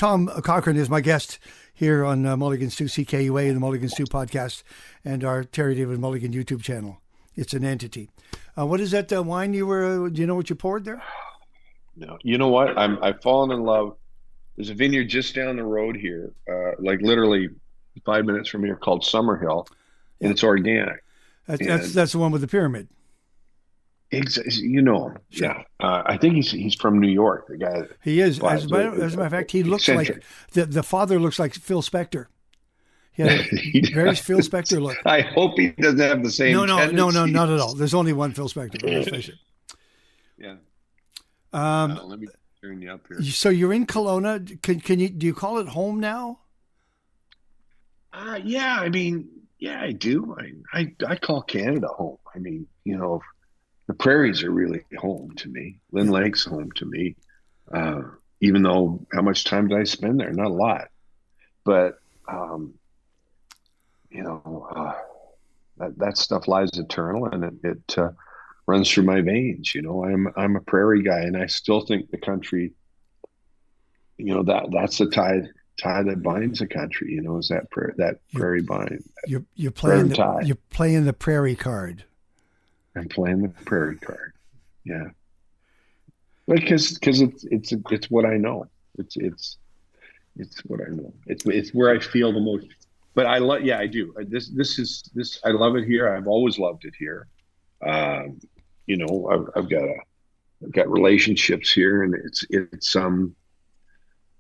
Tom Cochrane is my guest here on Mulligan Stew, CKUA, and the Mulligan Stew podcast, and our Terry David Mulligan YouTube channel. It's an entity. What is that wine you were? Do you know what you poured there? No, you know what? I've fallen in love. There's a vineyard just down the road here, like literally 5 minutes from here, called Summerhill, and it's organic. That's the one with the pyramid. You know him, yeah. I think he's from New York. The guy. He is. As a matter of fact, he looks eccentric. Like the father looks like Phil Spector. He had a very Phil Spector look. I hope he doesn't have the same. No, not at all. There's only one Phil Spector. Let's face it. Yeah. Let me turn you up here. So you're in Kelowna. Can you? Do you call it home now? Yeah. I mean, yeah, I do. I call Canada home. I mean, you know, the prairies are really home to me. Lynn Lake's home to me. Even though, how much time did I spend there? Not a lot. But you know, that stuff lies eternal, and it runs through my veins. You know, I'm a prairie guy, and I still think the country, you know, that's the tie that binds the country. You know, is that prairie bind. You're playing the prairie card. I'm playing the prairie card. Yeah, because it's what I know. It's what I know. It's where I feel the most. But I love. Yeah, I do. This. I love it here. I've always loved it here. You know, I've got relationships here, and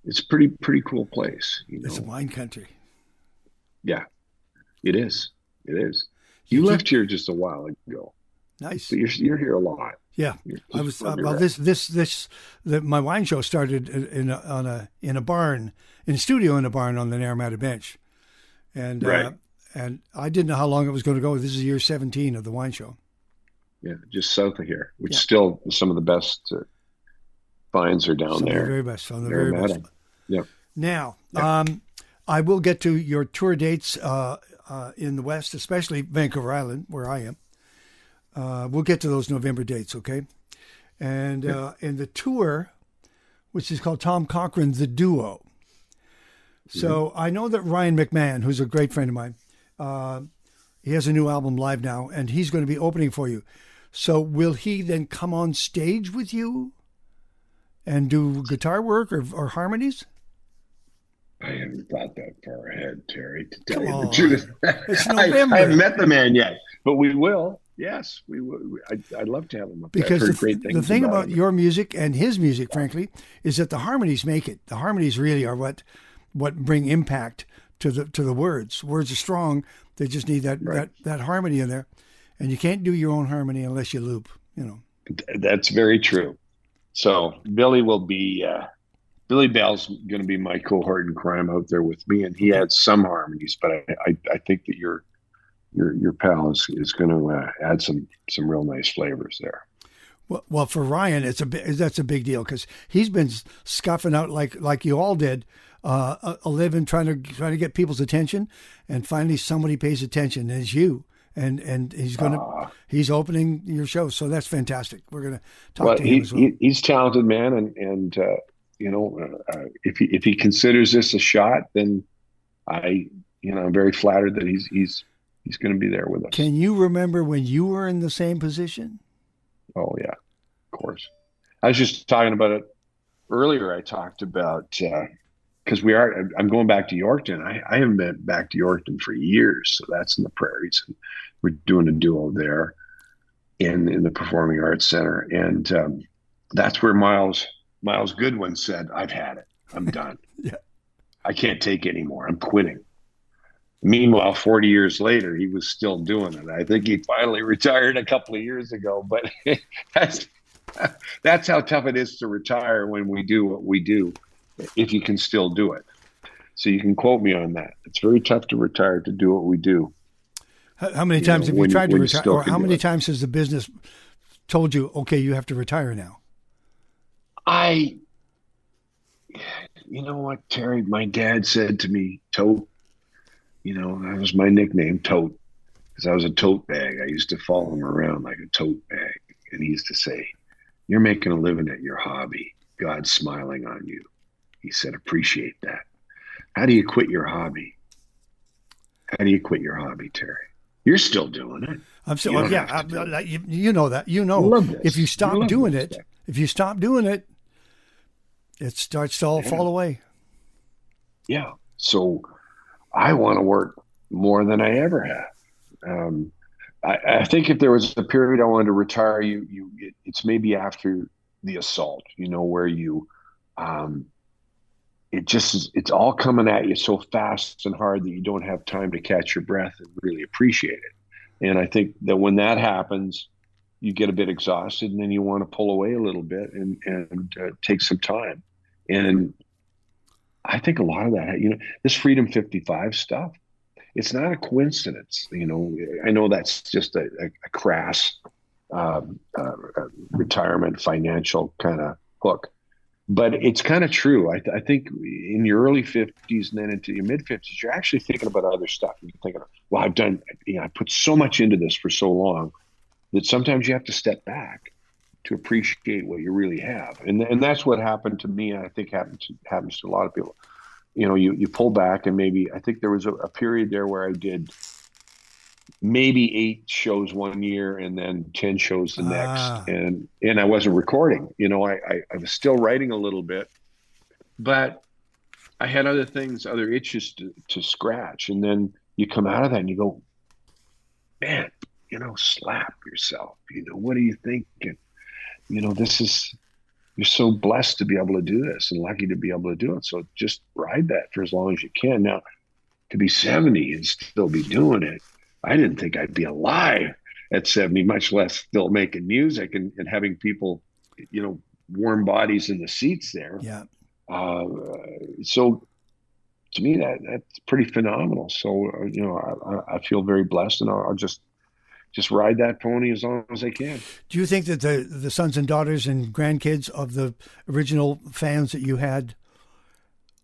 it's pretty cool place. You know? It's a wine country. Yeah, it is. It is. You left here just a while ago. Nice. But you're here a lot. Yeah, I was. My wine show started in a barn, in a studio in a barn on the Naramata Bench, and right. And I didn't know how long it was going to go. This is year 17 of the wine show. Yeah, just south of here, which still some of the best vines are down there. The very best. Some of the very best. Yeah. Now, I will get to your tour dates in the West, especially Vancouver Island, where I am. We'll get to those November dates, okay? And in the tour, which is called Tom Cochrane, The Duo. So I know that Ryan McMahon, who's a great friend of mine, he has a new album live now, and he's going to be opening for you. So will he then come on stage with you and do guitar work or harmonies? I haven't thought that far ahead, Terry, to tell Come you on. the truth. It's November. I haven't met the man yet, but we will. Yes, we will. I'd love to have him up there. Because the thing about your music and his music, frankly, is that the harmonies make it. The harmonies really are what bring impact to the words. Words are strong. They just need that harmony in there. And you can't do your own harmony unless you loop, you know. That's very true. So Billy Bell's going to be my cohort in crime out there with me, and he adds some harmonies, but I think that your pal is going to add some real nice flavors there. Well, for Ryan, that's a big deal because he's been scuffing out like you all did, a living trying to get people's attention, and finally somebody pays attention, and it's you. And he's opening your show, so that's fantastic. We're gonna talk to him as well. He's a talented man, and you know, if he considers this a shot, then I'm very flattered that he's going to be there with us. Can you remember when you were in the same position? Oh yeah, of course. I was just talking about it earlier. I talked about because I'm going back to Yorkton. I haven't been back to Yorkton for years, so that's in the prairies. And we're doing a duo there in the Performing Arts Center, and that's where Miles Goodwin said, "I've had it. I'm done. Yeah, I can't take anymore. I'm quitting." Meanwhile, 40 years later, he was still doing it. I think he finally retired a couple of years ago, but that's how tough it is to retire when we do what we do, if you can still do it. So you can quote me on that. It's very tough to retire to do what we do. How many times have you tried to retire? Or how many times has the business told you, okay, you have to retire now? You know what, Terry, my dad said to me, Tote, that was my nickname, Tote, because I was a tote bag. I used to follow him around like a tote bag. And he used to say, "You're making a living at your hobby. God's smiling on you. He said, appreciate that. How do you quit your hobby? How do you quit your hobby, Terry? You're still doing it. I'm still, You well, don't yeah, have to do it. you know that. You You know, love if you this. You stop love doing this it, stuff. if you stop doing it, it starts to all Yeah. fall away. Yeah. So I want to work more than I ever have. Um, I think if there was a period I wanted to retire, it's maybe after the assault, where um, it's all coming at you so fast and hard that you don't have time to catch your breath and really appreciate it. And I think that when that happens, you get a bit exhausted, and then you want to pull away a little bit and take some time. And I think a lot of that, this Freedom 55 stuff, it's not a coincidence. I know that's just a crass retirement financial kind of hook, but it's kind of true. I think in your early 50s and then into your mid 50s, you're actually thinking about other stuff. You're thinking, well, I put so much into this for so long that sometimes you have to step back to appreciate what you really have. And that's what happened to me. And I think happens to a lot of people. You pull back, and maybe I think there was a period there where I did maybe 8 shows one year and then 10 shows the next. And I wasn't recording, I was still writing a little bit, but I had other things, other itches to scratch. And then you come out of that and you go, man, slap yourself. What are you thinking? You're so blessed to be able to do this and lucky to be able to do it. So just ride that for as long as you can. Now, to be 70 and still be doing it, I didn't think I'd be alive at 70, much less still making music and having people, warm bodies in the seats there. Yeah. So to me, that's pretty phenomenal. So, I feel very blessed, and I'll just ride that pony as long as I can. Do you think that the sons and daughters and grandkids of the original fans that you had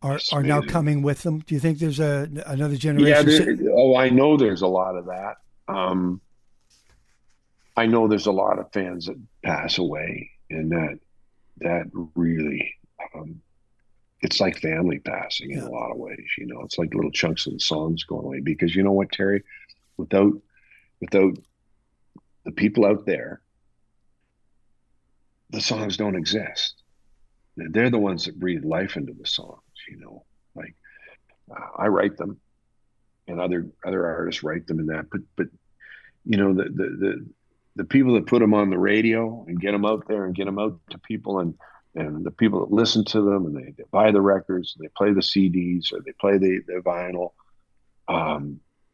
are now coming with them? Do you think there's another generation? Yeah, I know there's a lot of that. I know there's a lot of fans that pass away, and that really, it's like family passing in a lot of ways. It's like little chunks of the songs going away, because you know what, Terry, without the people out there, the songs don't exist. They're the ones that breathe life into the songs. Like I write them, and other artists write them, and that. But the people that put them on the radio and get them out there and get them out to people, and the people that listen to them, and they buy the records, they play the CDs, or they play the vinyl,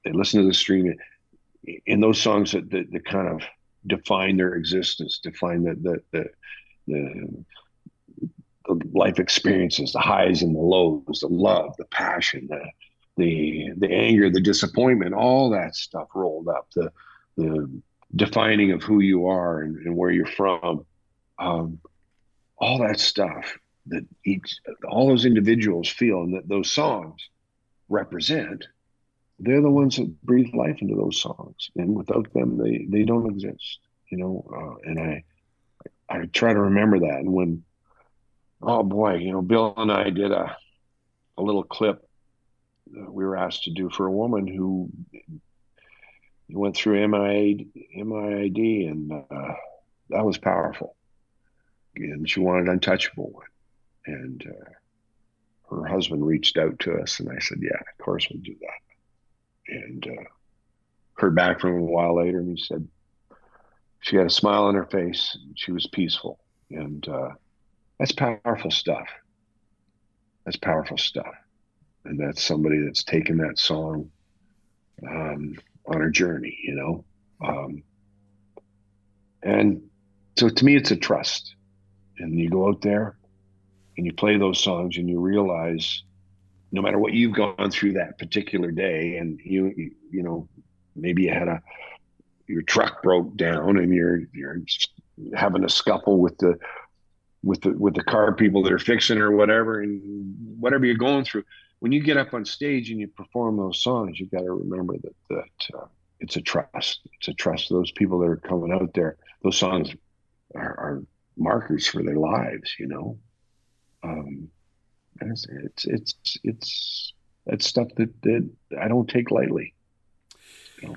they listen to the streaming. In those songs that kind of define their existence, define the life experiences, the highs and the lows, the love, the passion, the anger, the disappointment, all that stuff rolled up, the defining of who you are and where you're from, all that stuff that all those individuals feel, and that those songs represent. They're the ones that breathe life into those songs, and without them, they don't exist. And I try to remember that. And when, oh boy, Bill and I did a little clip that we were asked to do for a woman who went through MIAD, and that was powerful. And she wanted Untouchable one, and her husband reached out to us, and I said, yeah, of course we'll do that. And heard back from him a while later, and he said she had a smile on her face, and she was peaceful. And that's powerful stuff. That's powerful stuff. And that's somebody that's taken that song on her journey, and so to me, it's a trust. And you go out there and you play those songs, and you realize, no matter what you've gone through that particular day, and you maybe your truck broke down, and you're having a scuffle with the car people that are fixing or whatever, and whatever you're going through, when you get up on stage and you perform those songs, you've got to remember that it's a trust. It's a trust to those people that are coming out there. Those songs are markers for their lives, it's stuff that I don't take lightly. You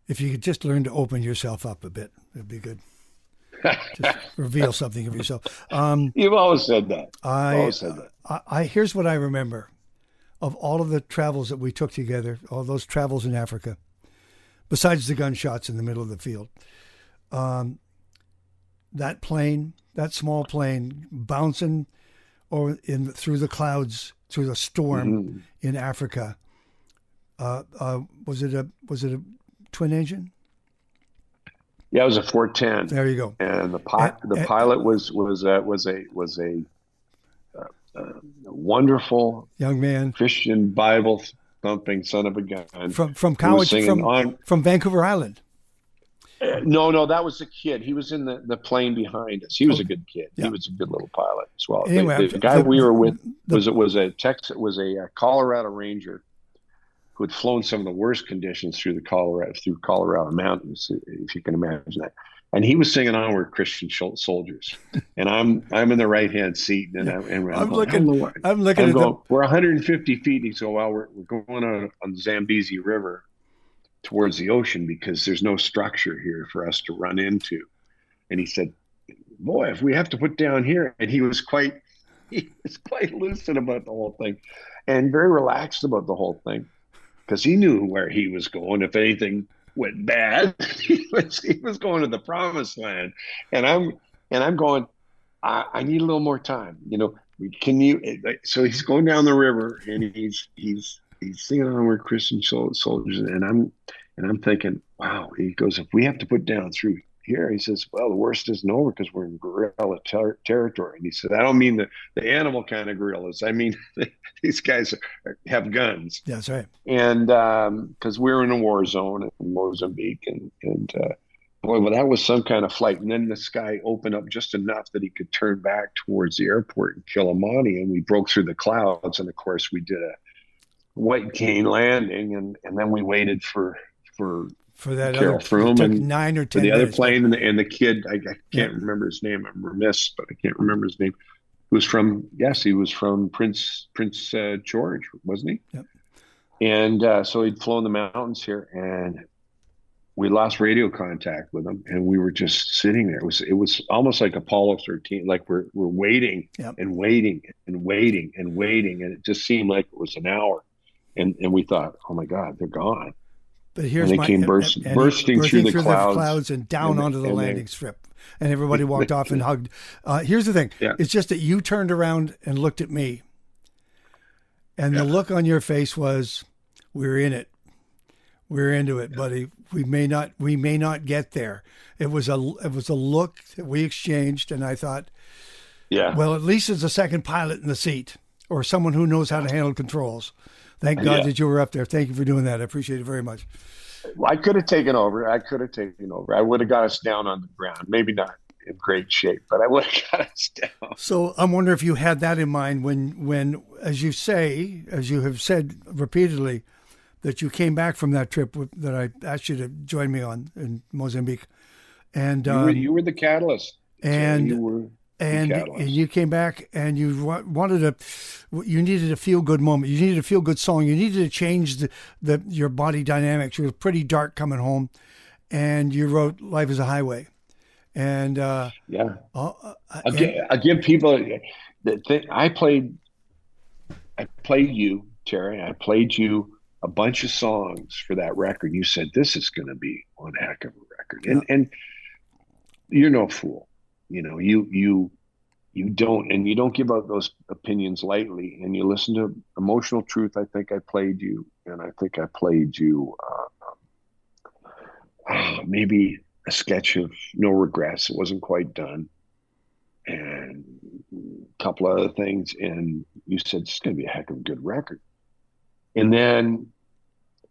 If you could just learn to open yourself up a bit, it'd be good. Just reveal something of yourself. You've always said that. I here's what I remember of all of the travels that we took together, all those travels in Africa, besides the gunshots in the middle of the field. That plane, that small plane, bouncing through the clouds, through the storm in Africa. Was it a twin engine? Yeah, it was a 410. There you go. And the pilot was a wonderful young man, Christian Bible thumping son of a gun from college, from Vancouver Island. No, that was the kid. He was in the plane behind us. He was a good kid. Yeah. He was a good little pilot as well. Anyway, the guy we were with was a Colorado Ranger who had flown some of the worst conditions through Colorado mountains, if you can imagine that. And he was singing "Onward, Christian Soldiers," and I'm in the right hand seat, and I'm looking. We're 150 feet. He said, "Well, we're going on the Zambezi River towards the ocean because there's no structure here for us to run into." And he said, "Boy, if we have to put down here," and he was quite lucid about the whole thing, and very relaxed about the whole thing, because he knew where he was going. If anything went bad, he was going to the promised land. And I'm going, I need a little more time. Can you? So he's going down the river, and he's singing "Onward, Christian Soldiers," and I'm thinking, wow. He goes, "If we have to put down through here," he says, "well, the worst isn't over because we're in guerrilla territory." And he said, "I don't mean the animal kind of guerrillas. I mean these guys have guns." Yeah, that's right. And because we're in a war zone in Mozambique, and boy, well, that was some kind of flight. And then the sky opened up just enough that he could turn back towards the airport in Kilimani, and we broke through the clouds. And of course, we did a white cane landing, and then we waited for that Carol other Froome and 9 or 10 the other minutes, plane, and the kid. I can't remember his name. I'm remiss, but I can't remember his name. He was from Prince George, wasn't he? Yep. And so he'd flown the mountains here, and we lost radio contact with him, and we were just sitting there. It was almost like Apollo 13, like we're waiting and waiting and waiting and waiting, and it just seemed like it was an hour. And we thought, oh my God, they're gone. But here's and they came bursting through the clouds and down onto the landing strip, and everybody walked off and hugged. Here's the thing: it's just that you turned around and looked at me, and the look on your face was, "We're in it. We're into it, buddy. We may not get there." It was a look that we exchanged, and I thought, well, at least there's a second pilot in the seat, or someone who knows how to handle controls. Thank God that you were up there. Thank you for doing that. I appreciate it very much. Well, I could have taken over. I would have got us down on the ground. Maybe not in great shape, but I would have got us down. So I'm wondering if you had that in mind when, as you have said repeatedly, that you came back from that trip that I asked you to join me on in Mozambique, and you were the catalyst, and so and you came back and you you needed a feel good moment, you needed a feel good song, you needed to change your body dynamics. You were pretty dark coming home, and you wrote "Life is a Highway," and I'll give people the thing. I played you, Terry. I played you a bunch of songs for that record. You said, "This is going to be one heck of a record," and you're no fool. You don't give out those opinions lightly, and you listen to Emotional Truth. I think I played you, and I think I played you maybe a sketch of No Regrets. It wasn't quite done, and a couple of other things, and you said it's going to be a heck of a good record. And then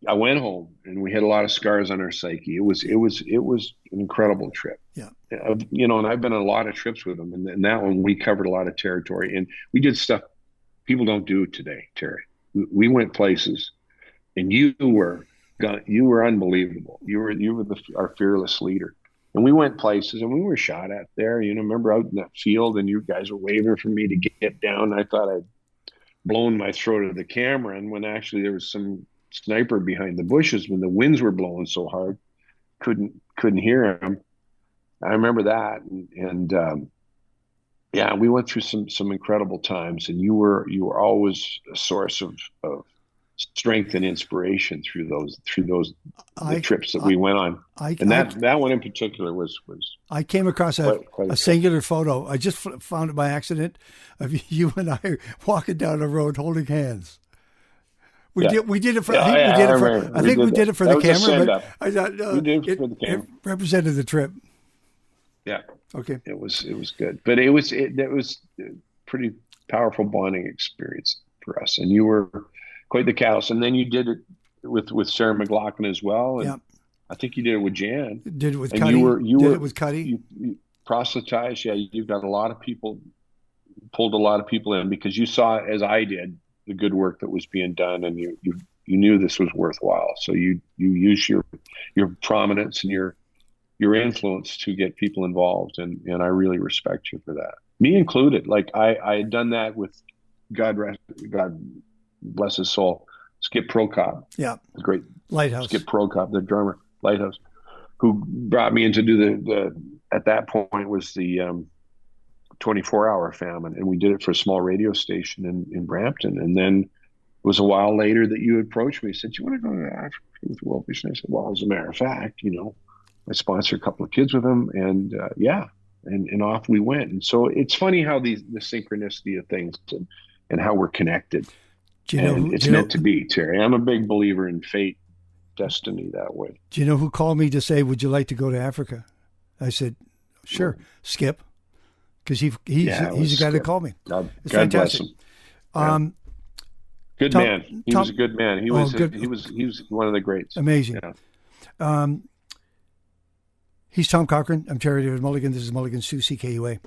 I went home, and we had a lot of scars on our psyche. It was an incredible trip. Yeah. And I've been on a lot of trips with them, and that one we covered a lot of territory, and we did stuff people don't do today, Terry. We went places, and you were unbelievable. You were our fearless leader, and we went places, and we were shot at there. Remember out in that field, and you guys were waving for me to get down. I thought blowing my throat at the camera. And when actually there was some sniper behind the bushes, when the winds were blowing so hard, couldn't hear him. I remember that. And yeah, we went through some incredible times, and you were always a source of strength and inspiration through those the trips that we went on. And that one in particular was I came across a singular photo. I just found it by accident of you and I walking down the road holding hands. We did it for. I think we did it for the camera, but I thought we did it for the camera. It represented the trip. Yeah. Okay. It was good, but it was a pretty powerful bonding experience for us. And you were quite the catalyst. And then you did it with Sarah McLachlan as well. And I think you did it with Jan. Did it with Cuddy. You did it with Cuddy. You proselytized. Yeah, you've got a lot of people, pulled a lot of people in because you saw, as I did, the good work that was being done, and you knew this was worthwhile. So you use your prominence and your influence to get people involved, and I really respect you for that. Me included. Like I had done that with God bless his soul, Skip Prokop. Yeah, the great Lighthouse. Skip Prokop, the drummer, Lighthouse, who brought me in to do the at that point was the 24-hour famine, and we did it for a small radio station in Brampton. And then it was a while later that you approached me and said, "You want to go to Africa with Wolfish?" And I said, "Well, as a matter of fact, I sponsored a couple of kids with him, and and off we went." And so it's funny how the synchronicity of things and how we're connected. It's meant to be, Terry. I'm a big believer in fate, destiny that way. Do you know who called me to say, "Would you like to go to Africa?" I said, "Sure, Skip," because he's the guy that called me. God bless him. Good man. He was a good man. He was one of the greats. Amazing. Yeah. He's Tom Cochrane. I'm Terry David Mulligan. This is Mulligan's 2 CKUA.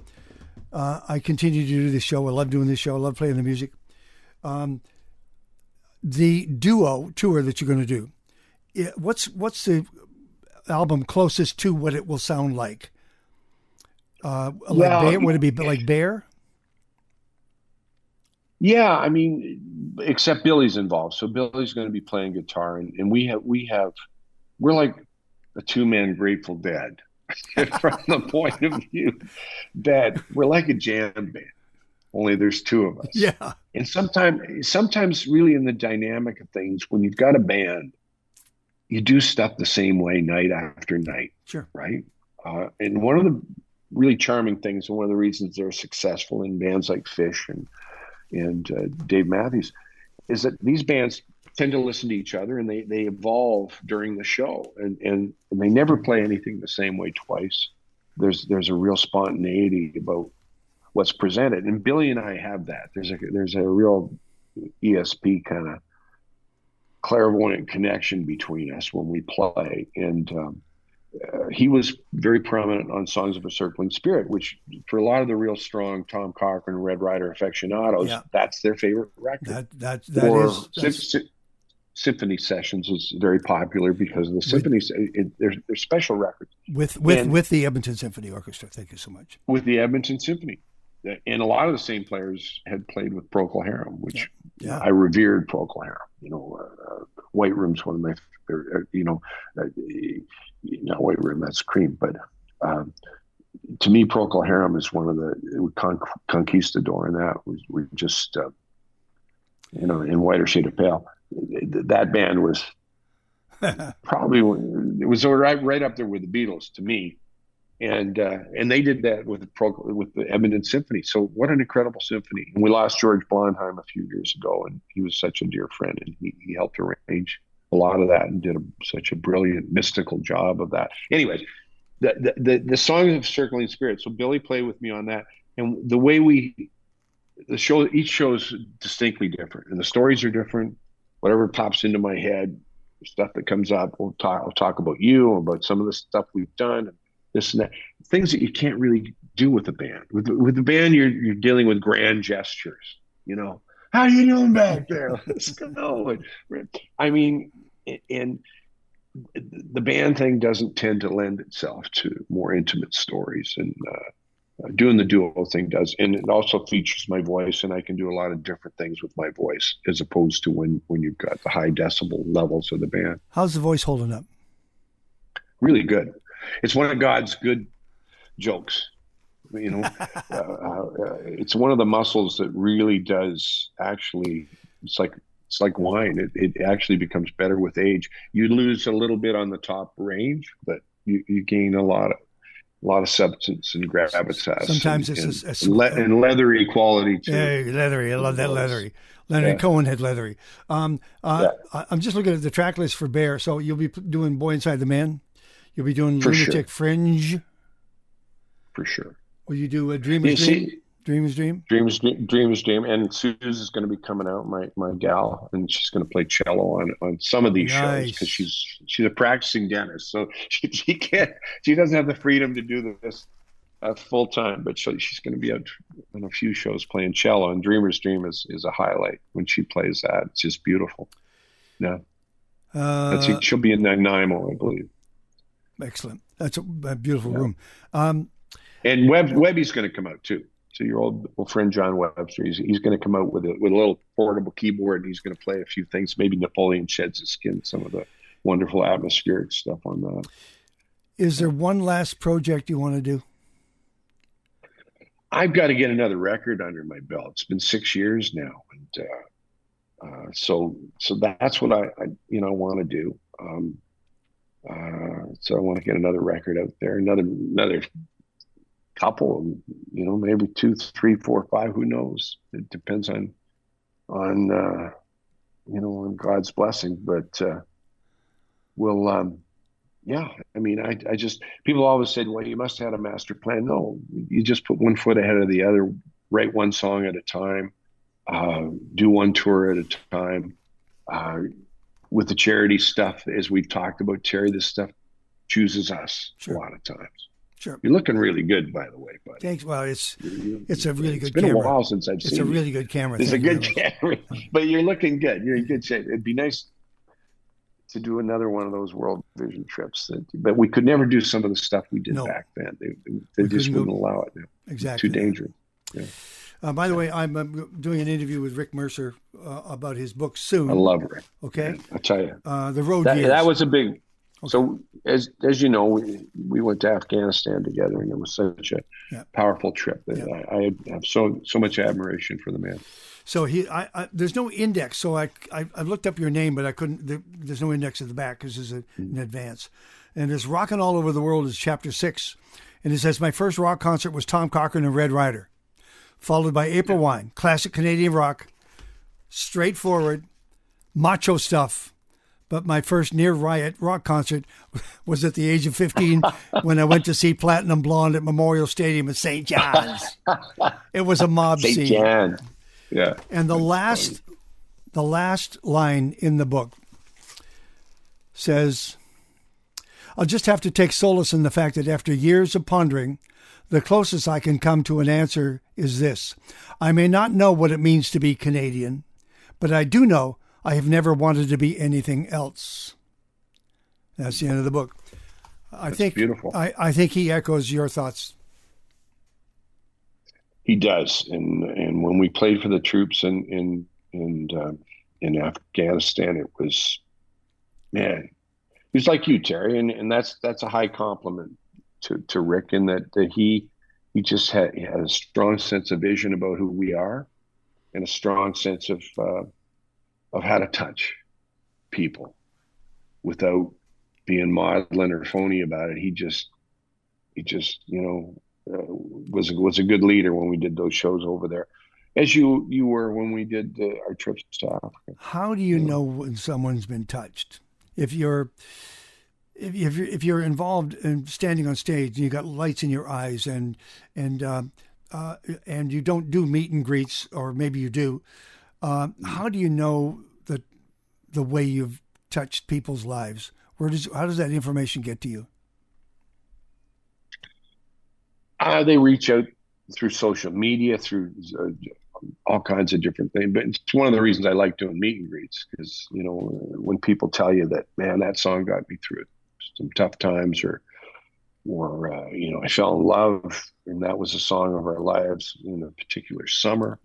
I continue to do this show. I love doing this show. I love playing the music. The duo tour that you're going to do, what's the album closest to what it will sound like? Bear? Would it be like Bear? Yeah, I mean, except Billy's involved. So Billy's going to be playing guitar, and we're like a two-man Grateful Dead from the point of view that we're like a jam band, only there's two of us. Yeah. And sometimes really in the dynamic of things, when you've got a band, you do stuff the same way night after night. Sure. Right? And one of the really charming things, and one of the reasons they're successful in bands like Fish and Dave Matthews, is that these bands tend to listen to each other, and they evolve during the show, and they never play anything the same way twice. There's a real spontaneity about what's presented, and Billy and I have that. There's a real ESP kind of clairvoyant connection between us when we play, and he was very prominent on Songs of a Circling Spirit, which for a lot of the real strong Tom Cochrane Red Rider aficionados, that's their favorite record. Symphony Sessions is very popular because of the symphonies. They're special records with the Edmonton Symphony Orchestra. Thank you so much. With the Edmonton Symphony, and a lot of the same players had played with Procol Harum, which I revered Procol Harum. White Room's one of my favorite. Not White Room, that's Cream, but to me, Procol Harum is one of the Conquistador, and that was just in Whiter Shade of Pale. That band was probably right up there with the Beatles to me, and they did that with the Edmonton Symphony. So what an incredible symphony! And we lost George Blondheim a few years ago, and he was such a dear friend, and he helped arrange a lot of that and did such a brilliant mystical job of that. Anyways, the Songs of Circling Spirit. So Billy played with me on that, and the way each show is distinctly different, and the stories are different. Whatever pops into my head, stuff that comes up, I'll talk about you, about some of the stuff we've done, and this and that. Things that you can't really do with a band. With the band, you're dealing with grand gestures. How you doing back there? Let's go. I mean, and the band thing doesn't tend to lend itself to more intimate stories, and doing the duo thing does, and it also features my voice, and I can do a lot of different things with my voice as opposed to when you've got the high decibel levels of the band. How's the voice holding up? Really good. It's one of God's good jokes. It's one of the muscles that really does actually. It's like wine. It actually becomes better with age. You lose a little bit on the top range, but you gain a lot of substance and gravitas. Sometimes and leathery quality too. Yeah, leathery. I love that leathery. Leonard Cohen had leathery. I'm just looking at the track list for Bear. So you'll be doing Boy Inside the Man. You'll be doing Lunatic Fringe. For sure. Will you do a Dreamer's Dream? Dreamer's Dream? Dreamer's Dream. And Suze is going to be coming out, my gal, and she's going to play cello on some of these shows because she's a practicing dentist. So she doesn't have the freedom to do this full time, but she's going to be out on a few shows playing cello. And Dreamer's Dream is a highlight when she plays that. It's just beautiful. Yeah. She'll be in Nanaimo, I believe. Excellent. That's a beautiful room. And Webby's going to come out too. So your old friend John Webster, he's going to come out with a little portable keyboard, and he's going to play a few things. Maybe Napoleon Sheds His Skin, some of the wonderful atmospheric stuff on that. Is there one last project you want to do? I've got to get another record under my belt. It's been 6 years now, and so that's what I want to do. So I want to get another record out there, another couple, maybe 2, 3, 4, 5. Who knows? It depends on God's blessing. But we'll, I just, people always said, well, you must have had a master plan. No, you just put one foot ahead of the other, write one song at a time, do one tour at a time. With the charity stuff, as we've talked about, Terry, this stuff chooses us a lot of times. Sure. You're looking really good, by the way, buddy. Thanks. Well, it's a really good camera. It's been a while since I've seen it. It's a really good camera. It's a good camera, but you're looking good. You're in good shape. It'd be nice to do another one of those World Vision trips, but we could never do some of the stuff we did back then. They just wouldn't allow it. Exactly. It's too dangerous. Yeah. By the way, I'm doing an interview with Rick Mercer about his book soon. I love Rick. Okay. I'll tell you. The Road Years. That was a big... Okay. So as you know, we went to Afghanistan together, and it was such a powerful trip. I have so much admiration for the man. So there's no index. So I looked up your name, but I couldn't. There's no index at the back because it's in advance. And it's Rockin' All Over the World is chapter 6, and it says my first rock concert was Tom Cochrane and Red Rider, followed by April Wine, classic Canadian rock, straightforward, macho stuff. But my first near riot rock concert was at the age of 15 when I went to see Platinum Blonde at Memorial Stadium in St. John's. It was a mob scene. St. John's. Yeah. And the last line in the book says, I'll just have to take solace in the fact that after years of pondering, the closest I can come to an answer is this. I may not know what it means to be Canadian, but I do know I have never wanted to be anything else. That's the end of the book. I think beautiful. I think he echoes your thoughts. He does, and when we played for the troops in Afghanistan, it was, man, he was like you, Terry, and that's a high compliment to Rick in that he just had a strong sense of vision about who we are, and a strong sense of how to touch people without being maudlin or phony about it. He just was a good leader when we did those shows over there, as you were when we did our trips to Africa. How do you know when someone's been touched? If you're involved in standing on stage and you got lights in your eyes and you don't do meet and greets, or maybe you do, how do you know the way you've touched people's lives? How does that information get to you? They reach out through social media, through all kinds of different things. But it's one of the reasons I like doing meet and greets, because when people tell you that, man, that song got me through some tough times, or I fell in love, and that was a song of our lives in a particular summer.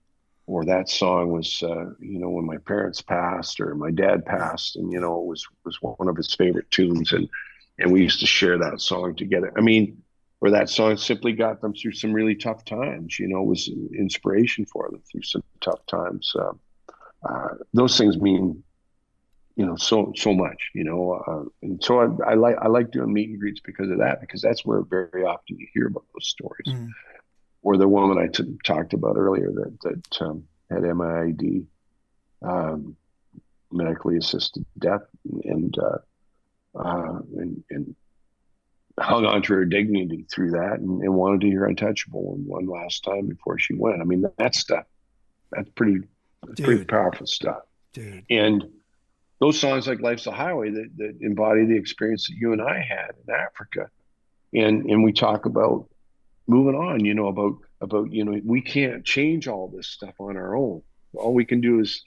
Or that song was, when my parents passed or my dad passed, and it was one of his favorite tunes, and we used to share that song together. I mean, or that song simply got them through some really tough times. Was inspiration for them through some tough times. Those things mean so much. And so I like doing meet and greets because of that, because that's where very often you hear about those stories. Mm. Or the woman I talked about earlier that had MID, medically assisted death, and hung on to her dignity through that, and wanted to hear Untouchable one last time before she went. I mean, that's pretty powerful stuff. Dude. And those songs like Life's a Highway that embody the experience that you and I had in Africa, and we talk about moving on, about we can't change all this stuff on our own. All we can do is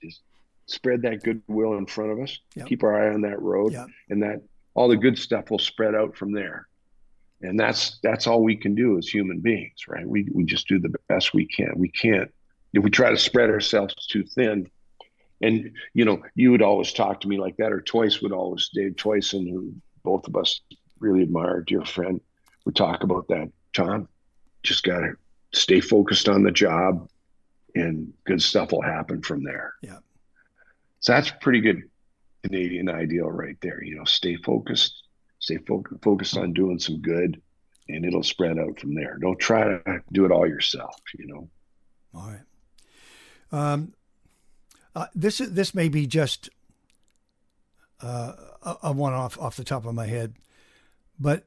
spread that goodwill in front of us, yep. keep our eye on that road, yep. And that all the good stuff will spread out from there. And that's all we can do as human beings, right? We just do the best we can. We can't, if we try to spread ourselves too thin. And you would always talk to me like that, or Dave Toyson, who both of us really admire, dear friend, would talk about that. Tom, just got to stay focused on the job, and good stuff will happen from there. Yeah. So that's pretty good Canadian ideal right there. Stay focused on doing some good, and it'll spread out from there. Don't try to do it all yourself. All right. This may be just a one off the top of my head, but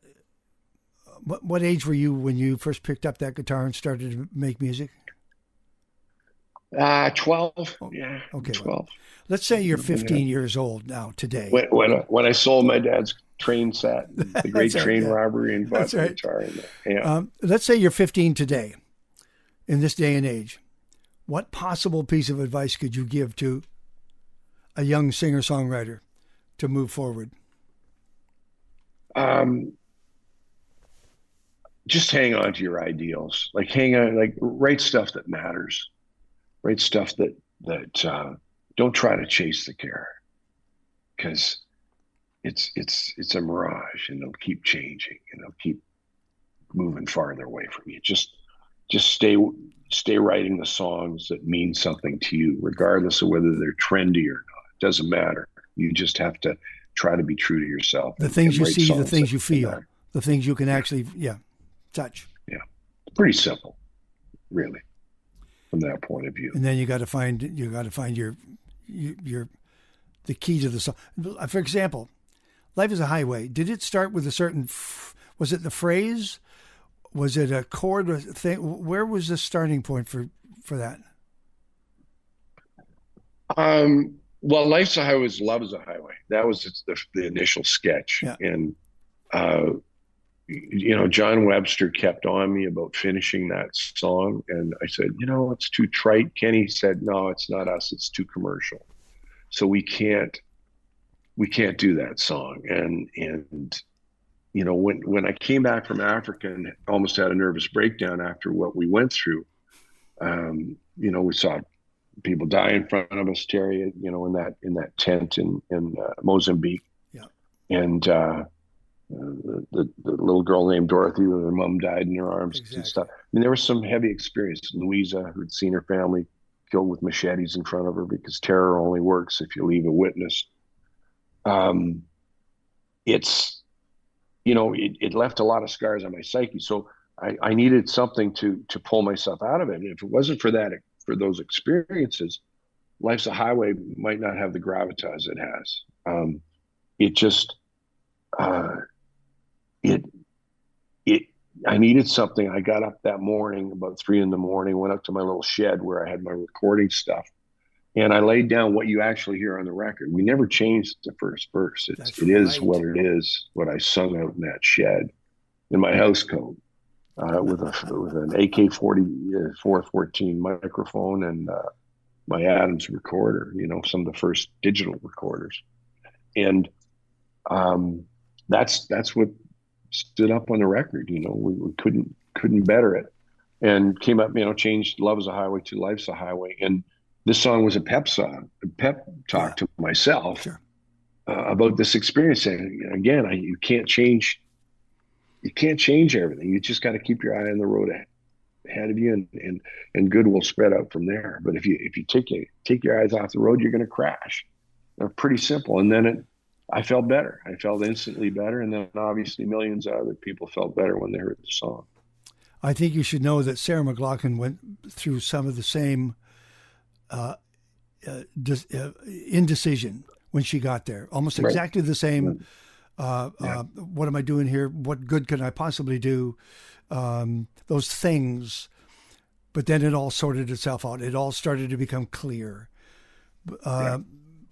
what age were you when you first picked up that guitar and started to make music? 12. Oh, yeah. Okay. 12. Well, let's say you're 15 years old now today. When I sold my dad's train set, the great train robbery, and bought the guitar. Yeah. Let's say you're 15 today, in this day and age. What possible piece of advice could you give to a young singer-songwriter to move forward? Just hang on to your ideals. Write stuff that matters. Write stuff that don't try to chase the carrot, because it's a mirage, and it'll keep changing, and it'll keep moving farther away from you. Just stay writing the songs that mean something to you, regardless of whether they're trendy or not. It doesn't matter. You just have to try to be true to yourself. The things you see, the things you feel, the things you can actually, touch. Yeah. Pretty simple, really, from that point of view. And then you got to find your the key to the song. For example, Life is a Highway. Did it start with a certain, was it the phrase? Was it a chord or thing? Where was the starting point for that? Well, Life's a Highway was Love is a Highway. That was the initial sketch. Yeah. And, John Webster kept on me about finishing that song. And I said, it's too trite. Kenny said, no, it's not us. It's too commercial. So we can't do that song. And when I came back from Africa and almost had a nervous breakdown after what we went through, we saw people die in front of us, Terry, in that tent in Mozambique. Yeah. And the little girl named Dorothy, with her mom died in her arms. Exactly. And stuff. I mean, there was some heavy experience. Louisa, who'd seen her family killed with machetes in front of her, because terror only works if you leave a witness. It left a lot of scars on my psyche. So I needed something to pull myself out of it. And if it wasn't for those experiences, Life's a Highway might not have the gravitas it has. I needed something. I got up that morning about 3 a.m, went up to my little shed where I had my recording stuff, and I laid down what you actually hear on the record. We never changed the first verse. It is what it is, what I sung out in that shed in my house coat, with an AK-40 414 microphone and my Adams recorder, some of the first digital recorders. And that's what stood up on the record. We couldn't better it, and came up, changed "Love Is a Highway" to "Life's a Highway," and this song was a pep song, a pep talk to myself about this experience. And again, you can't change everything. You just got to keep your eye on the road ahead of you, and good will spread out from there. But if you take your eyes off the road, you're going to crash. They're pretty simple. And then I felt better. I felt instantly better. And then obviously millions of other people felt better when they heard the song. I think you should know that Sarah McLachlan went through some of the same indecision when she got there. Almost exactly the same. What am I doing here? What good can I possibly do? Those things. But then it all sorted itself out. It all started to become clear.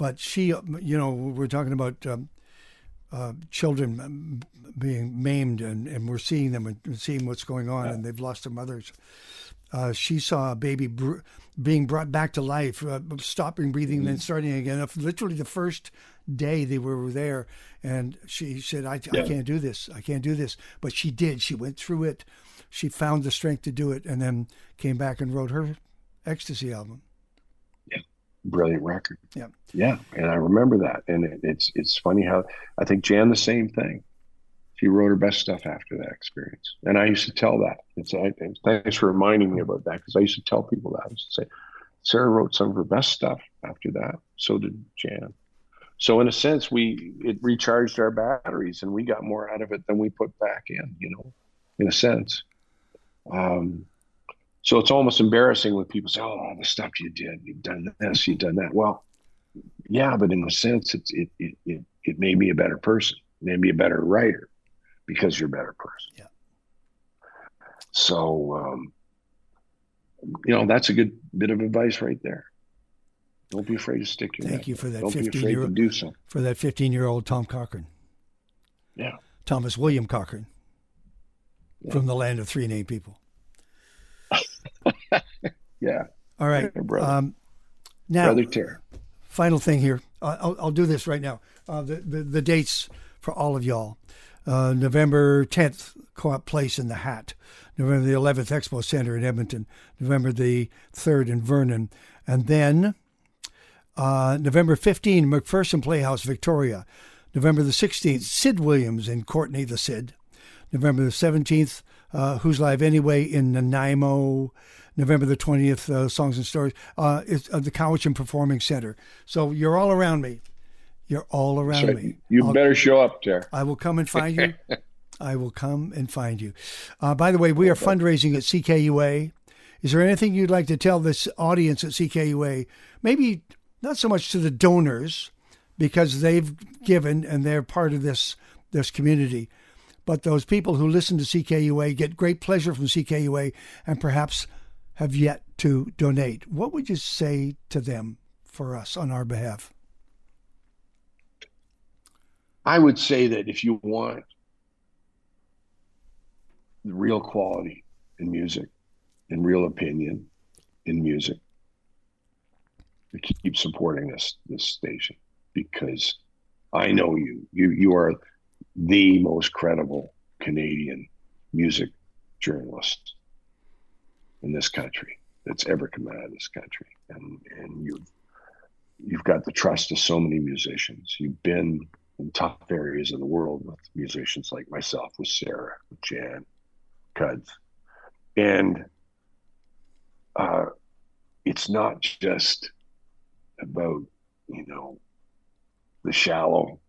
But she, we're talking about children being maimed, and we're seeing them and seeing what's going on, and they've lost their mothers. She saw a baby being brought back to life, stopping breathing, then starting again. Literally the first day they were there, and she said, I can't do this. I can't do this. But she did. She went through it. She found the strength to do it, and then came back and wrote her Ecstasy album. Brilliant record. Yeah. And I remember that. And it's funny how I think Jan, the same thing. She wrote her best stuff after that experience. And I used to tell that. Thanks for reminding me about that, because I used to tell people that. I used to say, Sarah wrote some of her best stuff after that. So did Jan. So in a sense, it recharged our batteries, and we got more out of it than we put back in a sense. So it's almost embarrassing when people say, "Oh, the stuff you did, you've done this, you've done that." Well, yeah, but in a sense, it made me a better person, made me a better writer, because you're a better person. Yeah. So, that's a good bit of advice right there. Don't be afraid to stick your neck. Thank you for that. Don't be afraid to do so. For that 15-year-old Tom Cochrane. Yeah. Thomas William Cochrane. Yeah. From the land of three named people. Yeah. All right. Brother. Now, Brother Terry. Final thing here. I'll do this right now. The dates for all of y'all. November 10th, Co-op Place in the Hat. November the 11th, Expo Centre in Edmonton. November the 3rd in Vernon. And then November 15th, McPherson Playhouse, Victoria. November the 16th, Sid Williams in Courtney the Sid. November the 17th, Who's Live Anyway in Nanaimo. November the 20th, Songs and Stories. It's the Cowichan Performing Center. So you're all around me. You're all around me. You better show up there. I will come and find you. I will come and find you. By the way, we are fundraising at CKUA. Is there anything you'd like to tell this audience at CKUA? Maybe not so much to the donors, because they've given and they're part of this community, but those people who listen to CKUA, get great pleasure from CKUA, and perhaps have yet to donate. What would you say to them for us on our behalf? I would say that if you want real quality in music and real opinion in music, to keep supporting this station, because I know you are the most credible Canadian music journalist in this country that's ever come out of this country, and you've got the trust of so many musicians. You've been in tough areas of the world with musicians like myself, with Sarah, with Jan, Cuds, and it's not just about the shallow.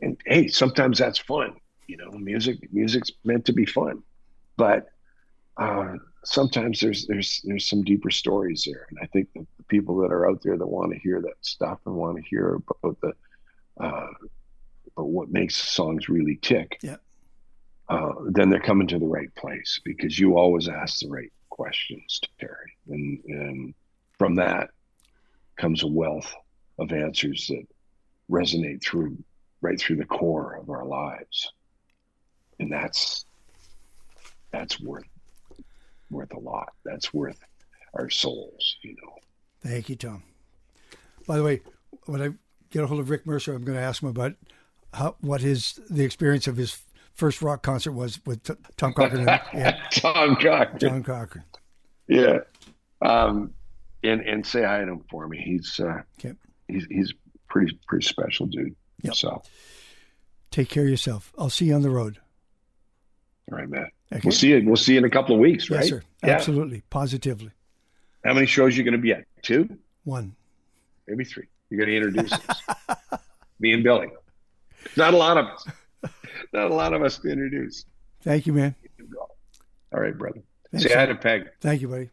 And hey, sometimes that's fun. Music's meant to be fun, but sometimes there's some deeper stories there. And I think that the people that are out there that want to hear that stuff and want to hear about about what makes songs really tick, then they're coming to the right place, because you always ask the right questions, Terry, and from that comes a wealth of answers that resonate right through the core of our lives, and that's worth a lot. That's worth our souls. Thank you, Tom. By the way, when I get a hold of Rick Mercer, I'm going to ask him about what the experience of his first rock concert was with Tom Cochrane. Yeah. Tom Cochrane. John Cochrane. Yeah. And say hi to him for me. He's pretty special dude. Yep. So take care of yourself. I'll see you on the road. All right, man. Okay. We'll see you in a couple of weeks, right? Yes, sir. Yeah. Absolutely. Positively. How many shows are you going to be at? 2? 1. Maybe 3. You're going to introduce us. Me and Billy. Not a lot of us. Not a lot of us to introduce. Thank you, man. All right, brother. Thanks, Say hi to Peg. Thank you, buddy.